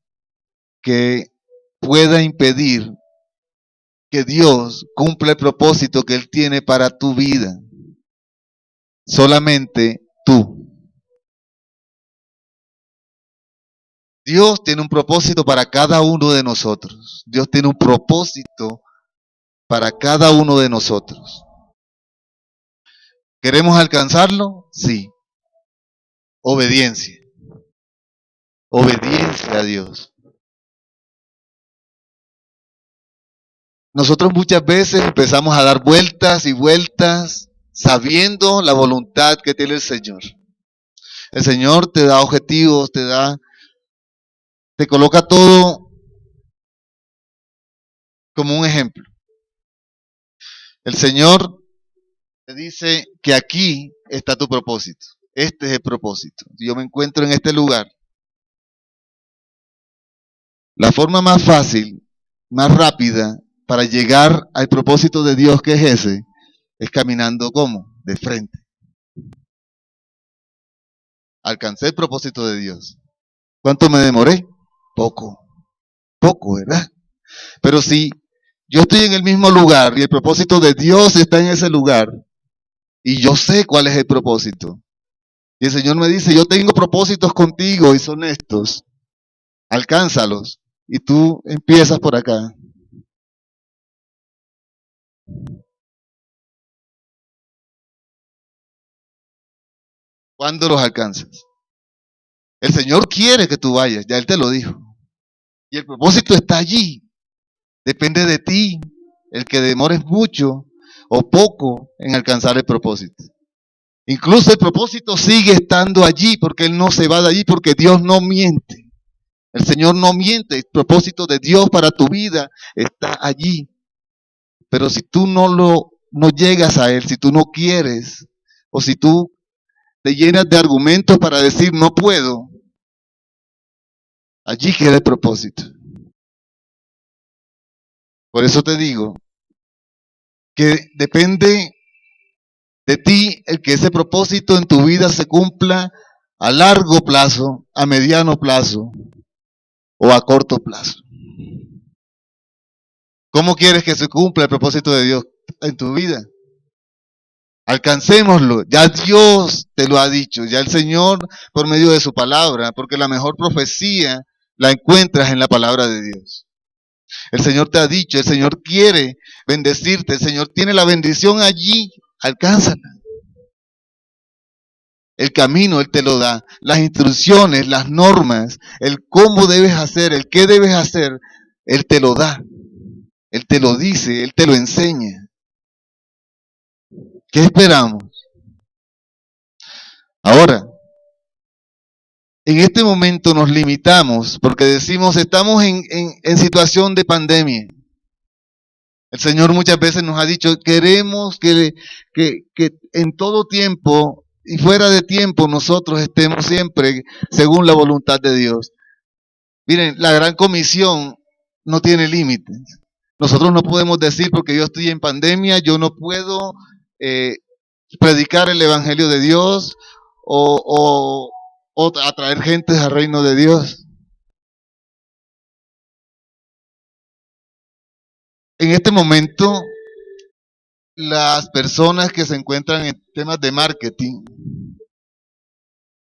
que pueda impedir que Dios cumpla el propósito que Él tiene para tu vida. Solamente tú. Dios tiene un propósito para cada uno de nosotros. Dios tiene un propósito para cada uno de nosotros. ¿Queremos alcanzarlo? Sí. Obediencia. Obediencia a Dios. Nosotros muchas veces empezamos a dar vueltas y vueltas sabiendo la voluntad que tiene el Señor. El Señor te da objetivos, te coloca todo como un ejemplo. El Señor te dice que aquí está tu propósito. Este es el propósito. Yo me encuentro en este lugar. La forma más fácil más rápida para llegar al propósito de Dios que es ese, es caminando ¿cómo? De frente. Alcancé el propósito de Dios. ¿Cuánto me demoré? Poco, poco, ¿verdad? Pero si yo estoy en el mismo lugar y el propósito de Dios está en ese lugar y yo sé cuál es el propósito. Y el Señor me dice, yo tengo propósitos contigo y son estos. Alcánzalos. Y tú empiezas por acá. ¿Cuándo los alcanzas? El Señor quiere que tú vayas, ya Él te lo dijo. Y el propósito está allí. Depende de ti el que demores mucho o poco en alcanzar el propósito. Incluso el propósito sigue estando allí porque Él no se va de allí porque Dios no miente. El Señor no miente. El propósito de Dios para tu vida está allí. Pero si tú no llegas a Él, si tú no quieres, o si tú te llenas de argumentos para decir no puedo, allí queda el propósito. Por eso te digo que depende de ti el que ese propósito en tu vida se cumpla a largo plazo, a mediano plazo o a corto plazo. ¿Cómo quieres que se cumpla el propósito de Dios en tu vida? Alcancémoslo. Ya Dios te lo ha dicho, ya el Señor por medio de su palabra, porque la mejor profecía la encuentras en la palabra de Dios. El Señor te ha dicho, el Señor quiere bendecirte, el Señor tiene la bendición allí, alcánzala. El camino Él te lo da, las instrucciones, las normas, el cómo debes hacer, el qué debes hacer, Él te lo da, Él te lo dice, Él te lo enseña. ¿Qué esperamos? Ahora, en este momento nos limitamos porque decimos estamos en situación de pandemia. El Señor muchas veces nos ha dicho, queremos que en todo tiempo y fuera de tiempo nosotros estemos siempre según la voluntad de Dios. Miren, la gran comisión no tiene límites. Nosotros no podemos decir porque yo estoy en pandemia, yo no puedo eh, predicar el Evangelio de Dios o atraer gente al reino de Dios. En este momento, las personas que se encuentran en temas de marketing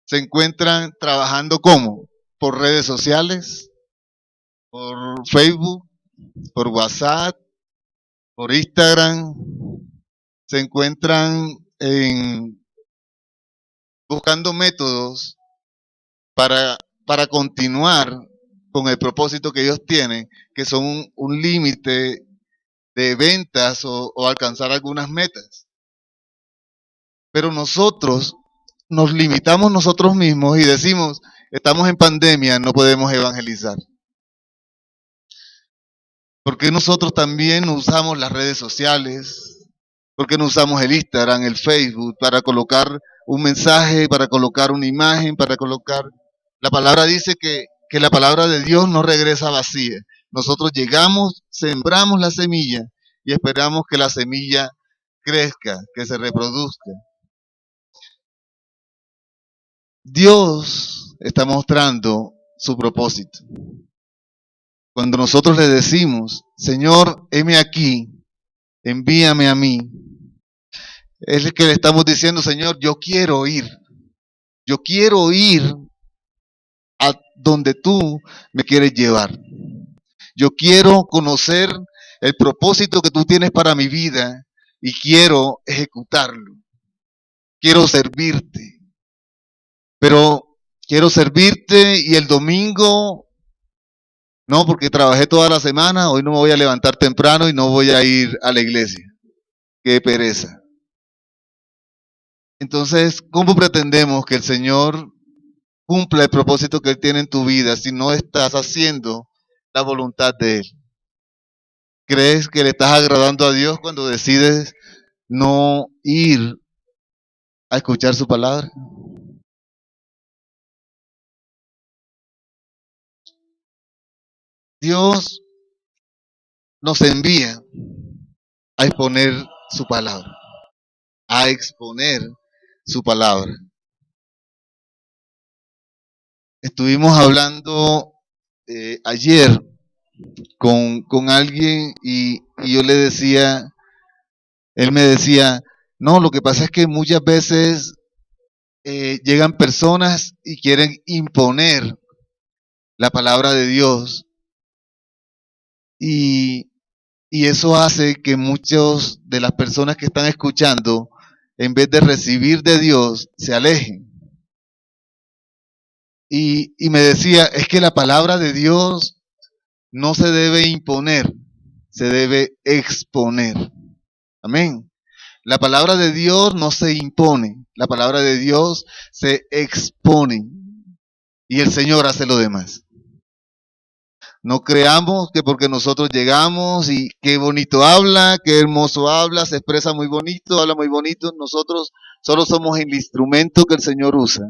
se encuentran trabajando ¿cómo? Por redes sociales, por Facebook, por WhatsApp, por Instagram, se encuentran buscando métodos para continuar con el propósito que ellos tienen, que son un límite de ventas o alcanzar algunas metas. Pero nosotros nos limitamos nosotros mismos y decimos, estamos en pandemia, no podemos evangelizar. ¿Por qué nosotros también no usamos las redes sociales? ¿Por qué no usamos el Instagram, el Facebook para colocar un mensaje, para colocar una imagen, para colocar... La palabra dice que la palabra de Dios no regresa vacía. Nosotros llegamos, sembramos la semilla y esperamos que la semilla crezca, que se reproduzca. Dios está mostrando su propósito. Cuando nosotros le decimos, Señor, heme aquí, envíame a mí, es el que le estamos diciendo, Señor, yo quiero ir a donde tú me quieres llevar. Yo quiero conocer el propósito que tú tienes para mi vida y quiero ejecutarlo. Quiero servirte. Pero quiero servirte y el domingo, no, porque trabajé toda la semana, hoy no me voy a levantar temprano y no voy a ir a la iglesia. Qué pereza. Entonces, ¿cómo pretendemos que el Señor cumpla el propósito que Él tiene en tu vida si no estás haciendo la voluntad de Él? ¿Crees que le estás agradando a Dios cuando decides no ir a escuchar su palabra? Dios nos envía a exponer su palabra, a exponer su palabra. Estuvimos hablando ayer con alguien y yo le decía, él me decía, no, lo que pasa es que muchas veces llegan personas y quieren imponer la palabra de Dios y, y eso hace que muchos de las personas que están escuchando, en vez de recibir de Dios, se alejen. Y me decía, es que la palabra de Dios no se debe imponer, se debe exponer. Amén. La palabra de Dios no se impone, la palabra de Dios se expone y el Señor hace lo demás. No creamos que porque nosotros llegamos y qué bonito habla, qué hermoso habla, se expresa muy bonito, habla muy bonito, nosotros solo somos el instrumento que el Señor usa.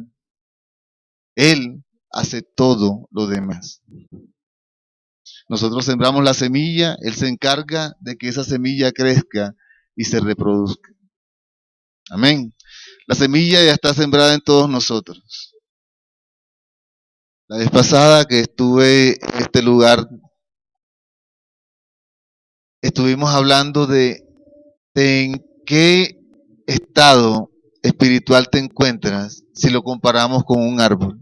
Él hace todo lo demás. Nosotros sembramos la semilla, Él se encarga de que esa semilla crezca y se reproduzca. Amén. La semilla ya está sembrada en todos nosotros. La vez pasada que estuve en este lugar, estuvimos hablando de en qué estado espiritual te encuentras si lo comparamos con un árbol.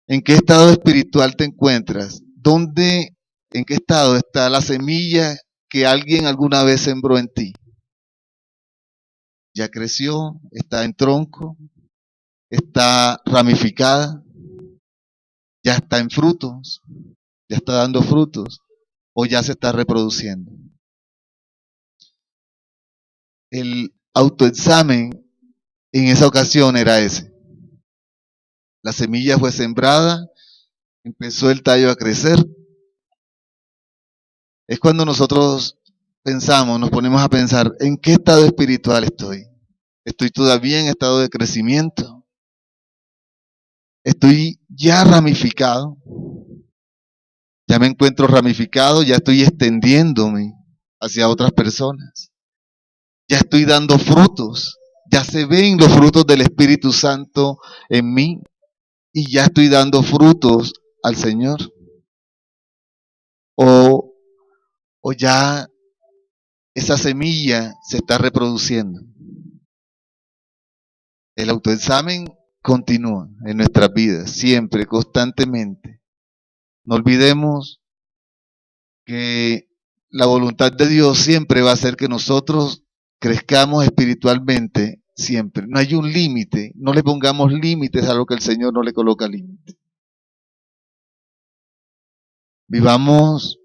¿En qué estado espiritual te encuentras? ¿Dónde, en qué estado está la semilla que alguien alguna vez sembró en ti? Ya creció, está en tronco, está ramificada, ya está en frutos, ya está dando frutos o ya se está reproduciendo. El autoexamen en esa ocasión era ese. La semilla fue sembrada, empezó el tallo a crecer. Es cuando nosotros pensamos, nos ponemos a pensar, ¿en qué estado espiritual estoy? ¿Estoy todavía en estado de crecimiento? ¿Estoy ya ramificado? Ya me encuentro ramificado, ya estoy extendiéndome hacia otras personas. Ya estoy dando frutos. Ya se ven los frutos del Espíritu Santo en mí y ya estoy dando frutos al Señor. O, o ya esa semilla se está reproduciendo. El autoexamen continúa en nuestras vidas, siempre, constantemente. No olvidemos que la voluntad de Dios siempre va a hacer que nosotros crezcamos espiritualmente, siempre. No hay un límite, no le pongamos límites a lo que el Señor no le coloca límites. Vivamos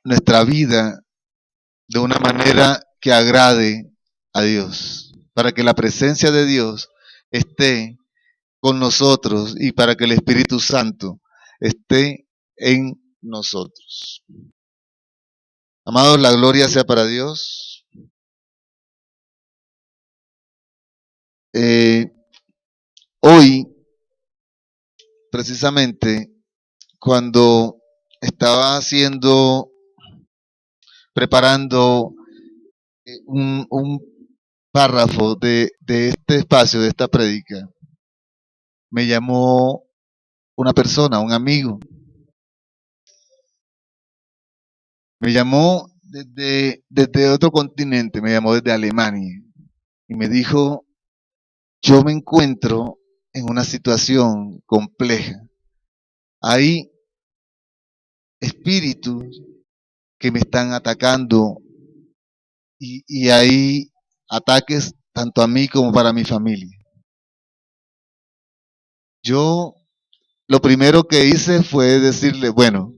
nuestra vida de una manera que agrade a Dios, para que la presencia de Dios esté con nosotros y para que el Espíritu Santo esté en nosotros. Amados, la gloria sea para Dios. Eh, Hoy, precisamente, cuando estaba preparando un párrafo de este espacio, de esta prédica, me llamó una persona, un amigo. Me llamó desde otro continente, me llamó desde Alemania y me dijo, yo me encuentro en una situación compleja. Hay espíritus que me están atacando y hay ataques tanto a mí como para mi familia. Yo lo primero que hice fue decirle, bueno,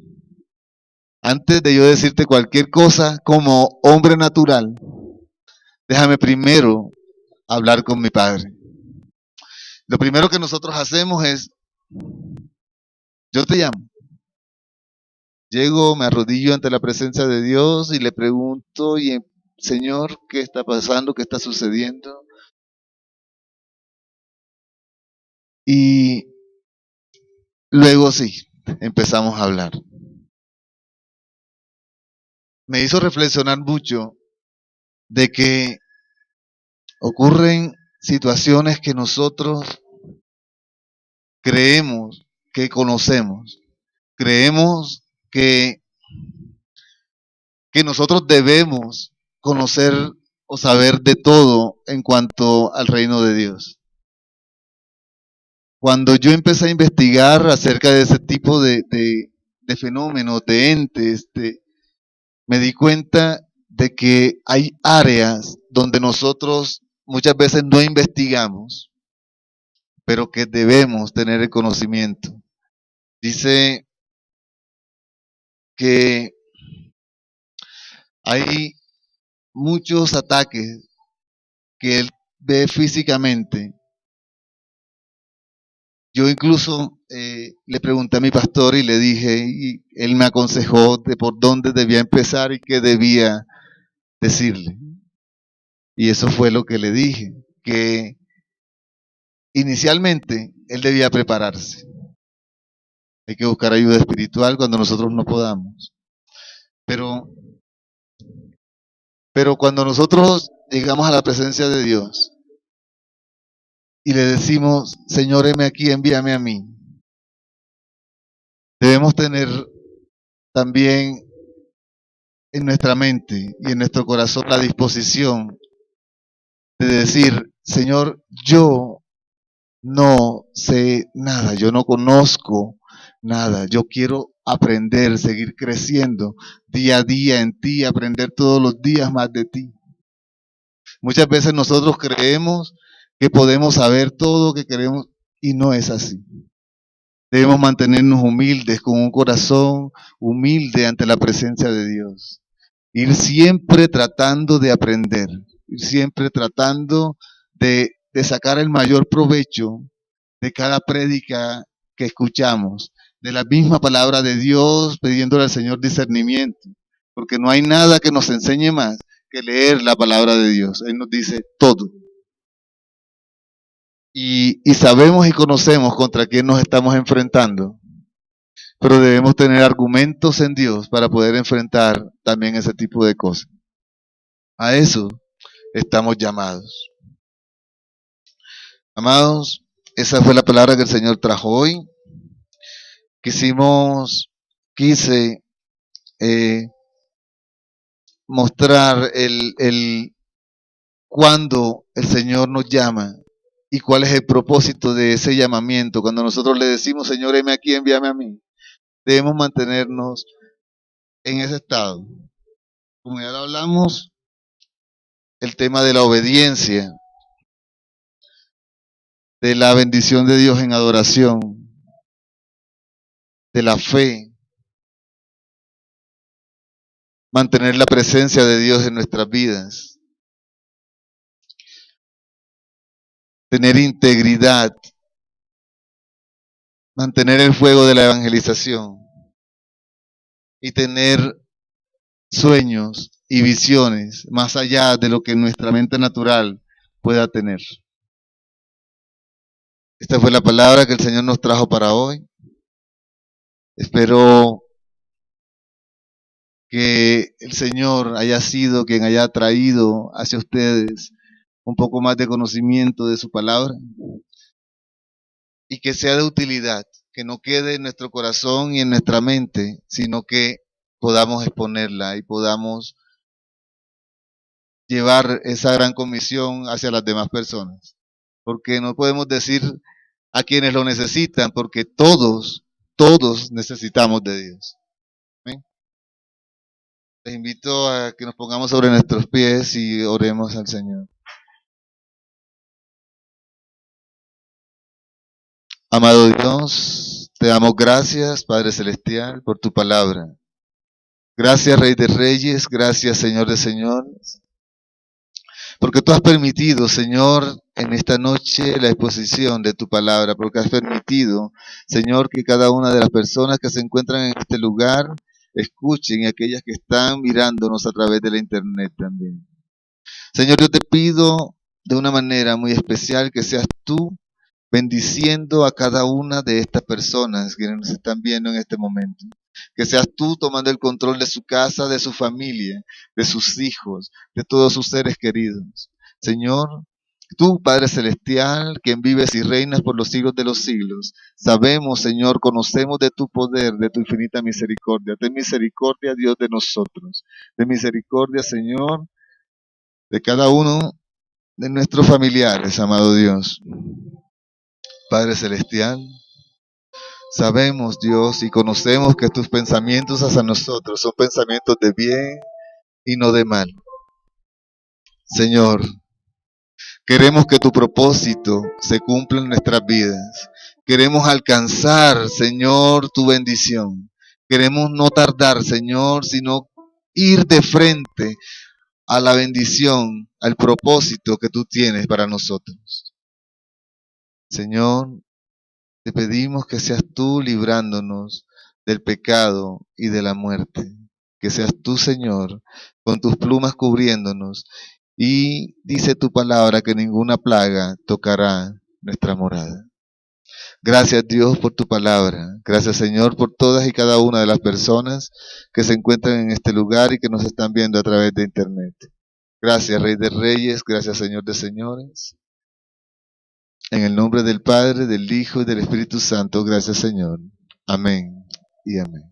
antes de yo decirte cualquier cosa como hombre natural, déjame primero hablar con mi padre. Lo primero que nosotros hacemos es, yo te llamo, llego, me arrodillo ante la presencia de Dios y le pregunto, Señor, ¿qué está pasando? ¿Qué está sucediendo? Y luego sí, empezamos a hablar. me hizo reflexionar mucho de que ocurren situaciones que nosotros creemos que conocemos, creemos que nosotros debemos conocer o saber de todo en cuanto al reino de Dios. Cuando yo empecé a investigar acerca de ese tipo de fenómenos, de entes, me di cuenta de que hay áreas donde nosotros muchas veces no investigamos, pero que debemos tener el conocimiento. Dice que hay muchos ataques que él ve físicamente. Yo incluso le pregunté a mi pastor y le dije, y él me aconsejó de por dónde debía empezar y qué debía decirle. Y eso fue lo que le dije, que inicialmente él debía prepararse. Hay que buscar ayuda espiritual cuando nosotros no podamos. Pero cuando nosotros llegamos a la presencia de Dios y le decimos, Señor, heme aquí, envíame a mí, debemos tener también en nuestra mente y en nuestro corazón la disposición de decir, Señor, yo no sé nada, yo no conozco nada, yo quiero aprender, seguir creciendo día a día en ti, aprender todos los días más de ti. Muchas veces nosotros creemos que podemos saber todo lo que queremos y no es así. Debemos mantenernos humildes, con un corazón humilde ante la presencia de Dios. Ir siempre tratando de aprender, ir siempre tratando de sacar el mayor provecho de cada prédica que escuchamos, de la misma palabra de Dios, pidiéndole al Señor discernimiento, porque no hay nada que nos enseñe más que leer la palabra de Dios. Él nos dice todo. Y sabemos y conocemos contra quién nos estamos enfrentando, pero debemos tener argumentos en Dios para poder enfrentar también ese tipo de cosas. A eso estamos llamados. Amados, esa fue la palabra que el Señor trajo hoy. Quise mostrar el cuándo el Señor nos llama y cuál es el propósito de ese llamamiento. Cuando nosotros le decimos, Señor, heme aquí, envíame a mí, debemos mantenernos en ese estado. Como ya lo hablamos, el tema de la obediencia, de la bendición de Dios en adoración, de la fe, mantener la presencia de Dios en nuestras vidas, tener integridad, mantener el fuego de la evangelización y tener sueños y visiones más allá de lo que nuestra mente natural pueda tener. Esta fue la palabra que el Señor nos trajo para hoy. Espero que el Señor haya sido quien haya traído hacia ustedes un poco más de conocimiento de su palabra y que sea de utilidad, que no quede en nuestro corazón y en nuestra mente, sino que podamos exponerla y podamos llevar esa gran comisión hacia las demás personas. Porque no podemos decir a quienes lo necesitan, porque todos necesitamos de Dios. ¿Amén? Les invito a que nos pongamos sobre nuestros pies y oremos al Señor. Amado Dios, te damos gracias, Padre Celestial, por tu palabra. Gracias, Rey de Reyes, gracias, Señor de Señores, porque tú has permitido, Señor, en esta noche la exposición de tu palabra, porque has permitido, Señor, que cada una de las personas que se encuentran en este lugar escuchen y aquellas que están mirándonos a través de la internet también. Señor, yo te pido de una manera muy especial que seas tú bendiciendo a cada una de estas personas que nos están viendo en este momento. Que seas tú tomando el control de su casa, de su familia, de sus hijos, de todos sus seres queridos. Señor, tú, Padre Celestial, quien vives y reinas por los siglos de los siglos, sabemos, Señor, conocemos de tu poder, de tu infinita misericordia. Ten misericordia, Dios, de nosotros. Ten misericordia, Señor, de cada uno de nuestros familiares, amado Dios. Padre Celestial, sabemos, Dios, y conocemos que tus pensamientos hacia nosotros son pensamientos de bien y no de mal. Señor, queremos que tu propósito se cumpla en nuestras vidas. Queremos alcanzar, Señor, tu bendición. Queremos no tardar, Señor, sino ir de frente a la bendición, al propósito que tú tienes para nosotros. Señor, te pedimos que seas tú librándonos del pecado y de la muerte. Que seas tú, Señor, con tus plumas cubriéndonos. Y dice tu palabra que ninguna plaga tocará nuestra morada. Gracias, Dios, por tu palabra. Gracias, Señor, por todas y cada una de las personas que se encuentran en este lugar y que nos están viendo a través de internet. Gracias, Rey de Reyes. Gracias, Señor de Señores. En el nombre del Padre, del Hijo y del Espíritu Santo, gracias, Señor. Amén y amén.